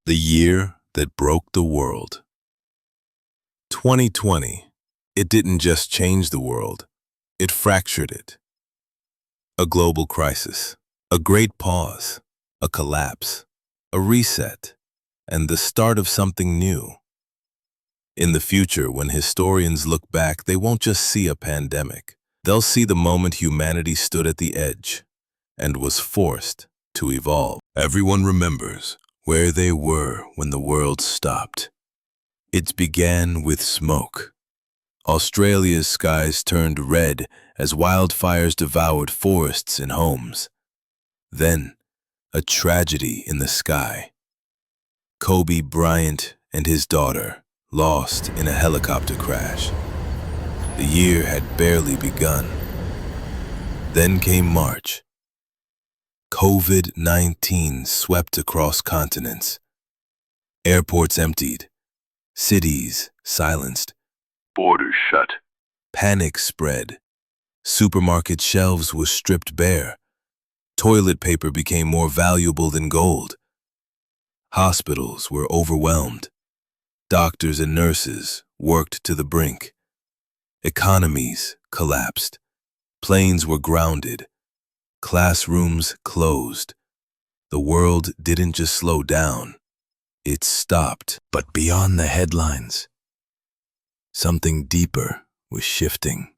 The year that broke the world. 2020. It didn't just change the world, it fractured it. A global crisis, a great pause, a collapse, a reset, and the start of something new. In the future, when historians look back, they won't just see a pandemic. They'll see the moment humanity stood at the edge and was forced to evolve. Everyone remembers where they were when the world stopped. It began with smoke. Australia's skies turned red as wildfires devoured forests and homes. Then, a tragedy in the sky. Kobe Bryant and his daughter lost in a helicopter crash. The year had barely begun. Then came March. COVID-19 swept across continents. Airports emptied. Cities silenced. Borders shut. Panic spread. Supermarket shelves were stripped bare. Toilet paper became more valuable than gold. Hospitals were overwhelmed. Doctors and nurses worked to the brink. Economies collapsed. Planes were grounded. Classrooms closed. The world didn't just slow down, it stopped. But beyond the headlines, something deeper was shifting.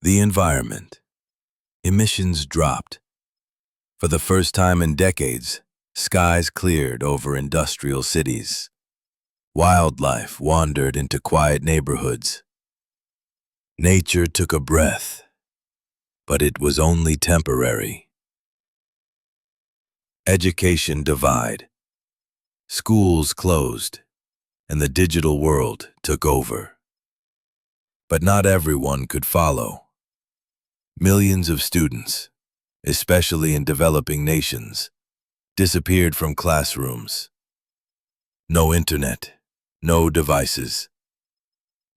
The environment. Emissions dropped. For the first time in decades, skies cleared over industrial cities. Wildlife wandered into quiet neighborhoods. Nature took a breath. But it was only temporary. Education divide. Schools closed, and the digital world took over. But not everyone could follow. Millions of students, especially in developing nations, disappeared from classrooms. No internet, no devices.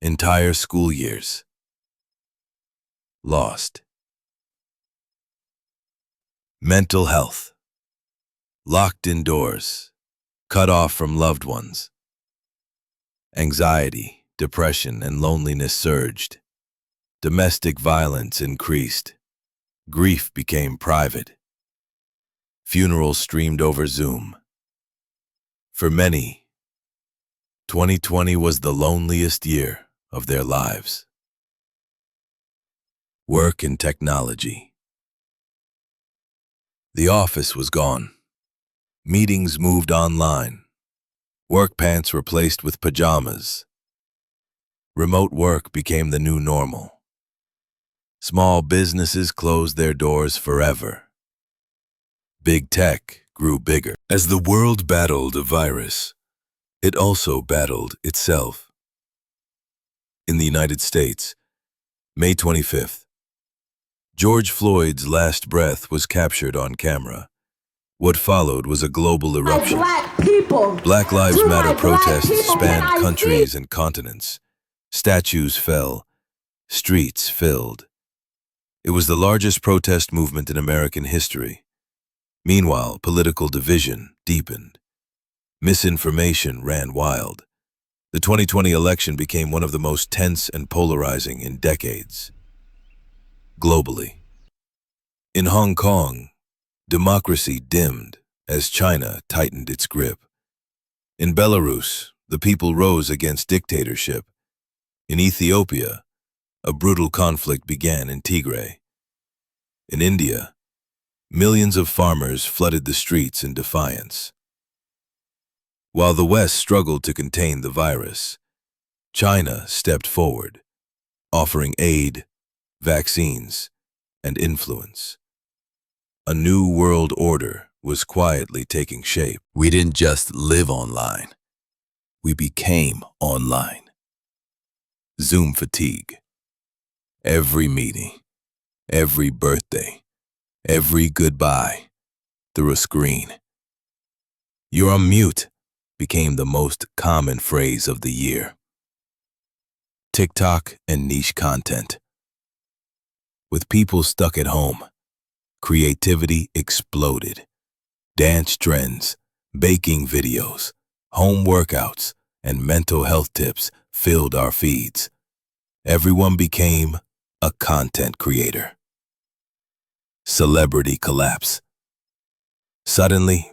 Entire school years lost. Mental health. Locked indoors, cut off from loved ones. Anxiety, depression, and loneliness surged. Domestic violence increased. Grief became private. Funerals streamed over Zoom. For many, 2020 was the loneliest year of their lives. Work and technology. The office was gone. Meetings moved online. Work pants replaced with pajamas. Remote work became the new normal. Small businesses closed their doors forever. Big tech grew bigger. As the world battled a virus, it also battled itself. In the United States, May 25th, George Floyd's last breath was captured on camera. What followed was a global eruption. Black Lives Matter protests spanned countries and continents. Statues fell. Streets filled. It was the largest protest movement in American history. Meanwhile, political division deepened. Misinformation ran wild. The 2020 election became one of the most tense and polarizing in decades. Globally. In Hong Kong, democracy dimmed as China tightened its grip. In Belarus, the people rose against dictatorship. In Ethiopia, a brutal conflict began in Tigray. In India, millions of farmers flooded the streets in defiance. While the West struggled to contain the virus, China stepped forward, offering aid, vaccines, and influence. A new world order was quietly taking shape. We didn't just live online. We became online. Zoom fatigue. Every meeting, every birthday, every goodbye through a screen. "You're on mute" became the most common phrase of the year. TikTok and niche content. With people stuck at home, creativity exploded. Dance trends, Baking videos, home workouts, and mental health tips filled our feeds. Everyone became a content creator. Celebrity collapse. Suddenly,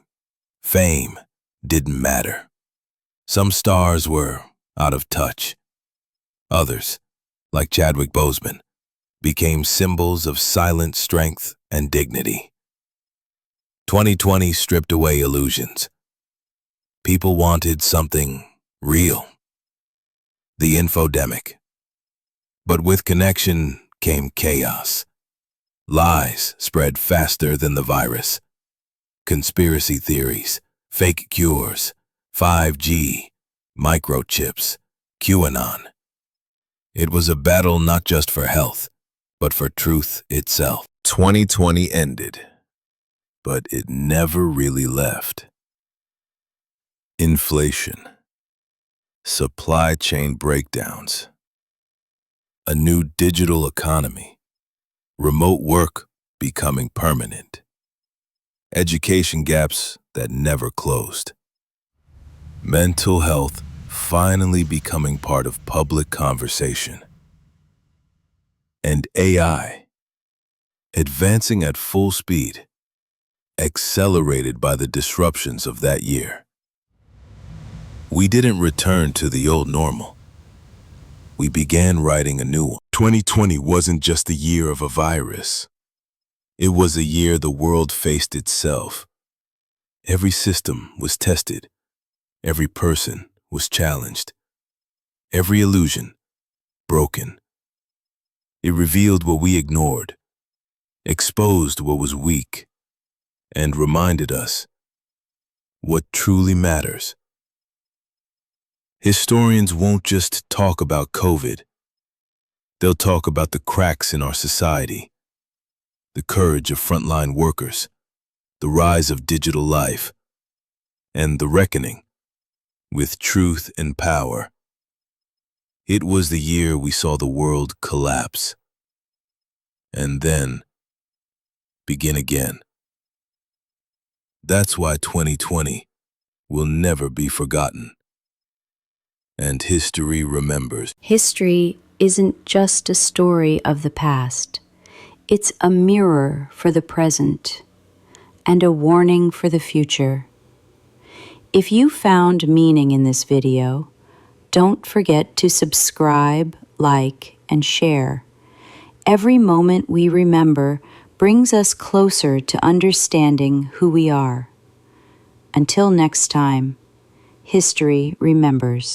fame didn't matter. Some stars were out of touch. Others, like Chadwick Boseman, became symbols of silent strength and dignity. 2020 stripped away illusions. People wanted something real. The infodemic. But with connection came chaos. Lies spread faster than the virus. Conspiracy theories, fake cures, 5G, microchips, QAnon. It was a battle not just for health, but for truth itself. 2020 ended, but it never really left. Inflation, supply chain breakdowns, a new digital economy, remote work becoming permanent, education gaps that never closed, mental health finally becoming part of public conversation, and AI advancing at full speed, accelerated by the disruptions of that year. We didn't return to the old normal. We began writing a new one. 2020 wasn't just the year of a virus. It was a year the world faced itself. Every system was tested. Every person was challenged. Every illusion broken. It revealed what we ignored, exposed what was weak, and reminded us what truly matters. Historians won't just talk about COVID. They'll talk about the cracks in our society, the courage of frontline workers, the rise of digital life, and the reckoning with truth and power. It was the year we saw the world collapse, and then begin again. That's why 2020 will never be forgotten. And history remembers. History isn't just a story of the past. It's a mirror for the present and a warning for the future. If you found meaning in this video, don't forget to subscribe, like, and share. Every moment we remember brings us closer to understanding who we are. Until next time, history remembers.